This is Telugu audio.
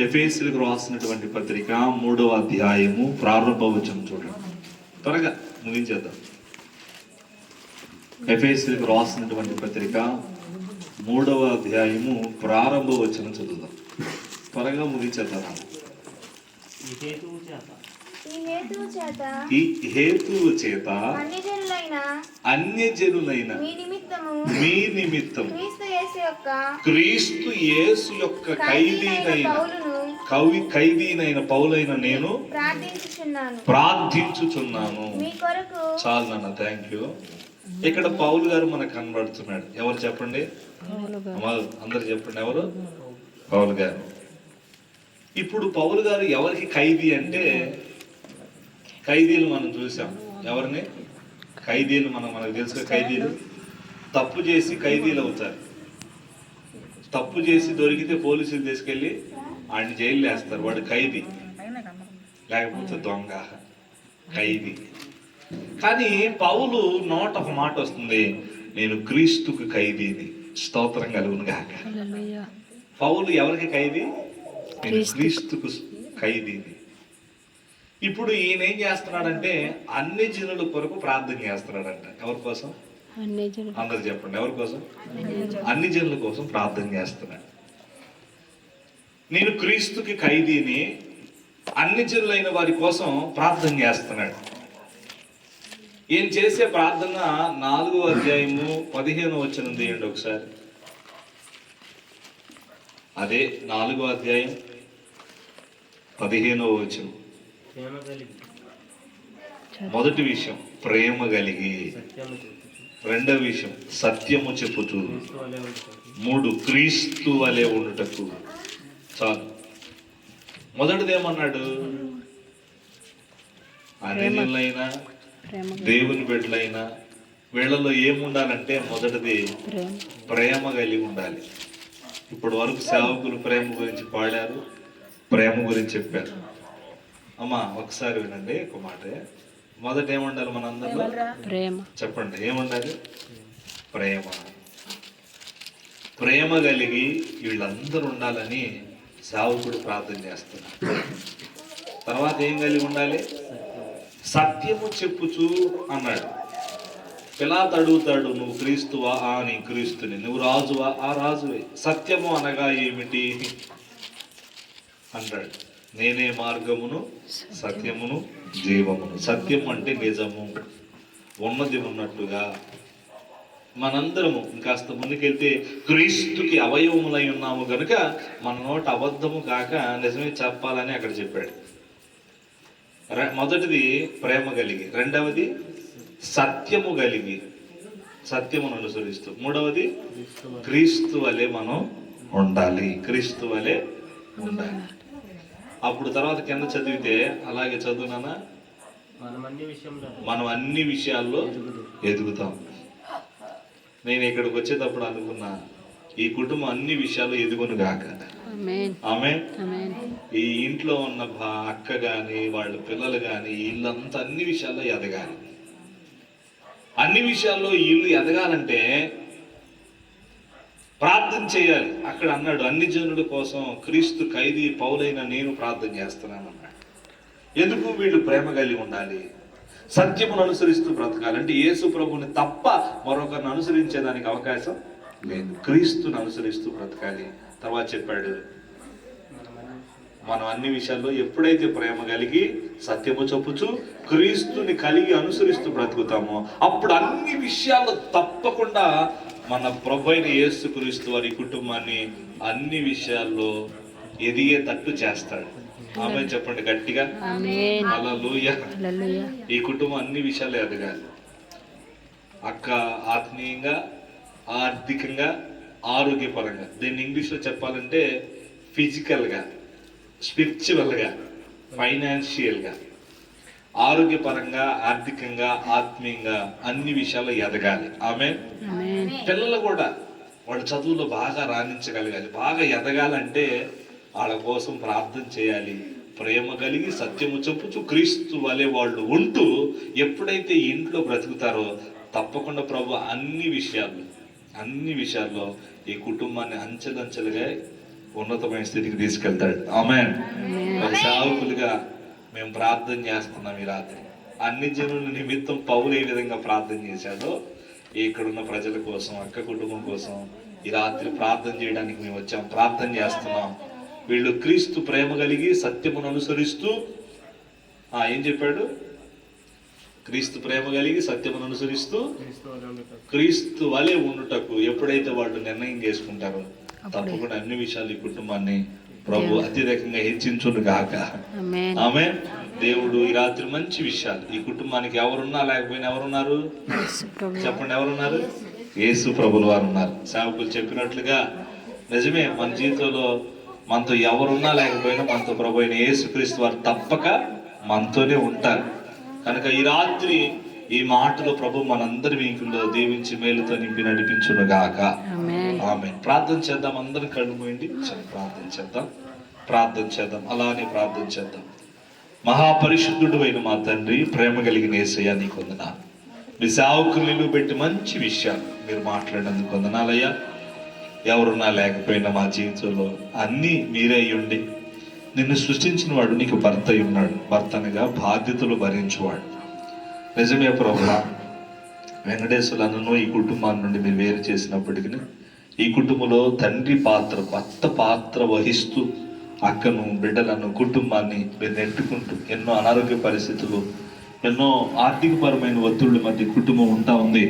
ఎఫెసీయులకు రాసినటువంటి పత్రిక 3వ అధ్యాయము ప్రారంభ వచనం చూడండి. త్వరగా ముగించేద్దాం. ఎఫెసీయులకు రాసినటువంటి పత్రిక 3వ అధ్యాయము ప్రారంభ వచనం చదువుదాం. త్వరగా ముగించేద్దాం. ఈ హేతువు చేత అన్యజనులైన మీ నిమిత్తం క్రీస్తు యేసు యొక్క ఖైదీనైన పౌలైన నేను ప్రార్థించుచున్నాను. చాలు నాన్న, థ్యాంక్ యూ. ఇక్కడ పౌలు గారు మనకు కనబడుతున్నాడు. ఎవరు చెప్పండి? అందరు చెప్పండి, ఎవరు? పౌలు గారు. ఇప్పుడు పౌలు గారు ఎవరికి ఖైదీ అంటే, ఖైదీలు మనం చూసాం. ఎవరిని? ఖైదీలు మనకు తెలుసు. ఖైదీలు తప్పు చేసి ఖైదీలు అవుతారు. తప్పు చేసి దొరికితే పోలీసులు తీసుకెళ్ళి ఆయన జైలు వేస్తారు. వాడు ఖైదీ, లేకపోతే దొంగ, ఖైదీ. కానీ పౌలు నోట ఒక మాట వస్తుంది, నేను క్రీస్తుకు ఖైదీని. స్తోత్రం కలుగును గాక. పౌలు ఎవరికి ఖైదీ? నేను క్రీస్తుకు ఖైదీని. ఇప్పుడు ఈయన ఏం చేస్తున్నాడంటే అన్ని జనుల కొరకు ప్రార్థన చేస్తున్నాడంట. ఎవరి కోసం? అందరు చెప్పండి, ఎవరి కోసం? అన్ని జనుల కోసం ప్రార్థన చేస్తున్నాడు. నేను క్రీస్తుకి ఖైదీని, అన్ని జనులైన వారి కోసం ప్రార్థన చేస్తున్నాడు. ఈయన చేసే ప్రార్థన 4వ అధ్యాయము 15వ వచనం తీయండి ఒకసారి. అదే 4వ అధ్యాయం 15వ వచనం. మొదటి విషయం ప్రేమ కలిగి, రెండవ విషయం సత్యము చెప్పుచు, 3 క్రీస్తు వలె ఉండుటకు. చాలు. మొదటిదేమన్నాడు? అన్యులైనా దేవుని బిడ్డలైనా వీళ్ళలో ఏముండాలంటే మొదటిది ప్రేమ కలిగి ఉండాలి. ఇప్పుడు వరకు సేవకులు ప్రేమ గురించి పాడారు, ప్రేమ గురించి చెప్పారు. అమ్మా ఒకసారి వినండి ఒక మాట. మొదట ఏముండాలి మనందరిలో? ప్రేమ. చెప్పండి, ఏముండాలి? ప్రేమ. ప్రేమ కలిగి వీళ్ళందరూ ఉండాలని సేవకుడు ప్రార్థన చేస్తున్నారు. తర్వాత ఏం కలిగి ఉండాలి? సత్యము చెప్పుచు అన్నాడు. పిలాతు అడుగుతాడు, నువ్వు క్రీస్తువా? నీ క్రీస్తుని. నువ్వు రాజువా? రాజువే. సత్యము అనగా ఏమిటి అంటాడు. నేనే మార్గమును, సత్యమును, జీవమును. సత్యం అంటే నిజము, ఉన్నది ఉన్నట్టుగా. మనందరము ఇంకాస్త ముందుకెళ్తే క్రీస్తుకి అవయవములై ఉన్నాము కనుక మన నోట అబద్ధము కాక నిజమే చెప్పాలని అక్కడ చెప్పాడు. మొదటిది ప్రేమ కలిగి, రెండవది సత్యము కలిగి, సత్యమును అనుసరిస్తూ, మూడవది క్రీస్తు వలె మనం ఉండాలి. క్రీస్తు వలె ఉండాలి. అప్పుడు తర్వాత కింద చదివితే అలాగే చదువునానా, మనం అన్ని విషయాల్లో ఎదుగుతాం. నేను ఇక్కడికి వచ్చేటప్పుడు అనుకున్నా, ఈ కుటుంబం అన్ని విషయాల్లో ఎదుగును గాక. ఆమేన్. ఈ ఇంట్లో ఉన్న అక్క గాని, వాళ్ళ పిల్లలు గాని, వీళ్ళంతా అన్ని విషయాల్లో ఎదగాలి. అన్ని విషయాల్లో వీళ్ళు ఎదగాలంటే ప్రార్థన చేయాలి. అక్కడ అన్నాడు, అన్ని జనుల కోసం క్రీస్తు ఖైదీ పౌలైన నేను ప్రార్థన చేస్తున్నాను అన్నాడు. ఎందుకు? వీళ్ళు ప్రేమ కలిగి ఉండాలి, సత్యమును అనుసరిస్తూ బ్రతకాలి. అంటే యేసు ప్రభుని తప్ప మరొకరిని అనుసరించేదానికి అవకాశం లేదు. క్రీస్తుని అనుసరిస్తూ బ్రతకాలి. తర్వాత చెప్పాడు, మనం అన్ని విషయాల్లో ఎప్పుడైతే ప్రేమ కలిగి సత్యము చెప్పుచు క్రీస్తుని కలిగి అనుసరిస్తూ బ్రతుకుతామో అప్పుడు అన్ని విషయాల్లో తప్పకుండా మన ప్రభు అయిన యేసు క్రీస్తు వారి కుటుంబాన్ని అన్ని విషయాల్లో ఎదిగేటట్టు చేస్తాడు. ఆమేన్ చెప్పండి గట్టిగా. హల్లెలూయా. ఈ కుటుంబం అన్ని విషయాలు ఎదగాలి. అక్క ఆత్మీయంగా, ఆర్థికంగా, ఆరోగ్యపరంగా. దీన్ని ఇంగ్లీష్లో చెప్పాలంటే ఫిజికల్గా, స్పిరిచువల్గా, ఫైనాన్షియల్గా, ఆరోగ్యపరంగా, ఆర్థికంగా, ఆత్మీయంగా అన్ని విషయాల్లో ఎదగాలి. ఆమేన్. పిల్లలు కూడా వాళ్ళ చదువులో బాగా రాణించగలగాలి. బాగా ఎదగాలంటే వాళ్ళ కోసం ప్రార్థన చేయాలి. ప్రేమ కలిగి సత్యము చెప్పుచు క్రీస్తు వలె వాళ్ళు ఉంటూ ఎప్పుడైతే ఇంట్లో బ్రతుకుతారో తప్పకుండా ప్రభు అన్ని విషయాల్లో ఈ కుటుంబాన్ని అంచెలంచెలుగా ఉన్నతమైన స్థితికి తీసుకెళ్తాడు. ఆమేన్. ఒక సేవకులుగా మేము ప్రార్థన చేస్తున్నాం ఈ రాత్రి. అన్ని జనుల నిమిత్తం పౌలు ఏ విధంగా ప్రార్థన చేశాడో ఇక్కడున్న ప్రజల కోసం, అక్క కుటుంబం కోసం ఈ రాత్రి ప్రార్థన చేయడానికి మేము వచ్చాం, ప్రార్థన చేస్తున్నాం. వీళ్ళు క్రీస్తు ప్రేమ కలిగి సత్యమును అనుసరిస్తూ ఏం చెప్పాడు? క్రీస్తు ప్రేమ కలిగి సత్యమును అనుసరిస్తూ క్రీస్తు వలె ఉండుటకు ఎప్పుడైతే వాళ్ళు నిర్ణయం చేసుకుంటారో తప్పకుండా అన్ని విషయాలు ఈ కుటుంబాన్ని ప్రభు అత్యధికంగా హెచ్చించును గాక. ఆమేన్. దేవుడు ఈ రాత్రి మంచి విషయాలు ఈ కుటుంబానికి ఎవరున్నా లేకపోయినా ఎవరున్నారు చెప్పండి, ఎవరున్నారు? యేసు ప్రభులు వారు ఉన్నారు. సేవకులు చెప్పినట్లుగా నిజమే, మన జీవితంలో మనతో ఎవరున్నా లేకపోయినా మనతో ప్రభు అయిన యేసుక్రీస్తు వారు తప్పక మనతోనే ఉంటారు. కనుక ఈ రాత్రి ఈ మాటలో ప్రభు మనందరి వీకుల్లో దీవించి మేలుతో నింపి నడిపించును గాక. ఆమేన్. ప్రార్థన చేద్దాం. అందరం కళ్ళు మూయండి. ప్రార్థన చేద్దాం. అలానే ప్రార్థన చేద్దాం. మహాపరిశుద్ధుడు అయిన మా తండ్రి, ప్రేమ కలిగిన యేసయ్యా నీకు వందనాలు. మీ సేవకులు పెట్టి మంచి విషయాలు మీరు మాట్లాడినందుకు వందనాలయ్యా. ఎవరున్నా లేకపోయినా మా జీవితంలో అన్నీ మీరే ఉండి నిన్ను సృష్టించిన వాడు నీకు భర్త అయి ఉన్నాడు. భర్తనగా బాధ్యతలు భరించేవాడు. నిజమే ప్రభువా, వెంకటేశ్వరులను ఈ కుటుంబాన్ని నుండి మీరు వేరు చేసినప్పటికీ ఈ కుటుంబంలో తండ్రి పాత్ర, భర్త పాత్ర వహిస్తూ అక్కను, బిడ్డలను, కుటుంబాన్ని మీరు నెట్టుకుంటూ ఎన్నో అనారోగ్య పరిస్థితులు, ఎన్నో ఆర్థికపరమైన ఒత్తిళ్ల మధ్య కుటుంబం ఉంటా ఉంది.